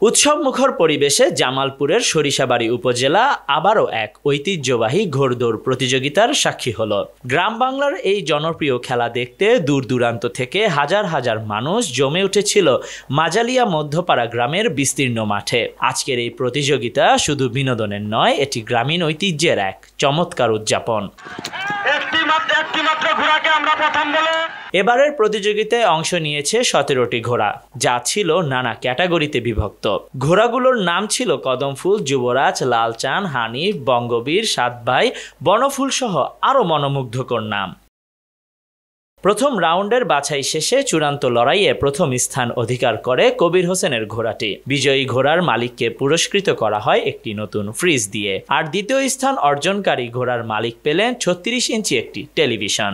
উৎসবমুখর পরিবেশে জামালপুরের সরিষাবাড়ী উপজেলা আবারও এক ঐতিহ্যবাহী ঘোড়দৌড় প্রতিযোগিতার সাক্ষী হলো। গ্রাম বাংলার এই জনপ্রিয় খেলা দেখতে দূর দূরান্ত থেকে হাজার হাজার মানুষ জমে উঠেছিল মাজালিয়া মধ্যপাড়া গ্রামের বিস্তীর্ণ মাঠে। আজকের এই প্রতিযোগিতা শুধু বিনোদনের নয়, এটি গ্রামীণ ঐতিহ্যের এক চমৎকার উদযাপন। এবারের প্রতিযোগিতায় অংশ নিয়েছে 17টি ঘোড়া, যা ছিল নানা ক্যাটাগরিতে বিভক্ত। ঘোড়াগুলোর নাম ছিল কদমফুল, যুবরাজ, লালচান, হানিফ, বঙ্গবীর, সাতভাই, বনফুল সহ আরও মনোমুগ্ধকর নাম। প্রথম রাউন্ডের বাছাই শেষে চূড়ান্ত লড়াইয়ে প্রথম স্থান অধিকার করে কবির হোসেনের ঘোড়াটি। বিজয়ী ঘোড়ার মালিককে পুরস্কৃত করা হয় একটি নতুন ফ্রিজ দিয়ে। আর দ্বিতীয় স্থান অর্জনকারী ঘোড়ার মালিক পেলেন 36 ইঞ্চি একটি টেলিভিশন।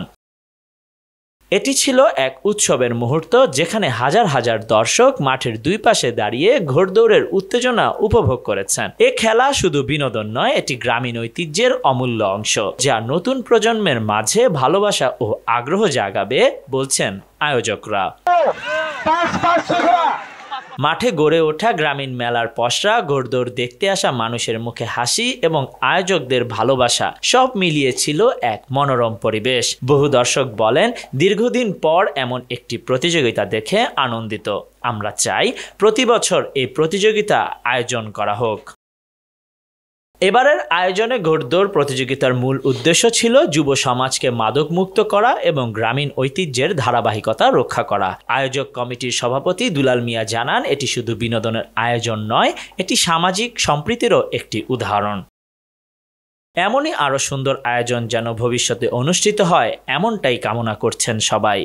এটি ছিল এক উৎসবের মুহূর্ত, যেখানে হাজার হাজার দর্শক মাঠের দুই পাশে দাঁড়িয়ে ঘোড়দৌড়ের উত্তেজনা উপভোগ করেছেন। এ খেলা শুধু বিনোদন নয়, এটি গ্রামীণ ঐতিহ্যের অমূল্য অংশ, যা নতুন প্রজন্মের মাঝে ভালোবাসা ও আগ্রহ জাগাবে বলছেন আয়োজকরা। মাঠে গড়ে ওঠা গ্রামীণ মেলার পসরা, ঘোড়দৌড় দেখতে আসা মানুষের মুখে হাসি এবং আয়োজকদের ভালোবাসা সব মিলিয়ে ছিল এক মনোরম পরিবেশ। বহু দর্শক বলেন, দীর্ঘদিন পর এমন একটি প্রতিযোগিতা দেখে আনন্দিত। আমরা চাই প্রতি বছর এই প্রতিযোগিতা আয়োজন করা হোক। এবারের আয়োজনে ঘোড়দৌড় প্রতিযোগিতার মূল উদ্দেশ্য ছিল যুব সমাজকে মাদকমুক্ত করা এবং গ্রামীণ ঐতিহ্যের ধারাবাহিকতা রক্ষা করা। আয়োজক কমিটির সভাপতি দুলাল মিয়া জানান, এটি শুধু বিনোদনের আয়োজন নয়, এটি সামাজিক সম্প্রীতিরও একটি উদাহরণ। এমনই আরও সুন্দর আয়োজন যেন ভবিষ্যতে অনুষ্ঠিত হয়, এমনটাই কামনা করছেন সবাই।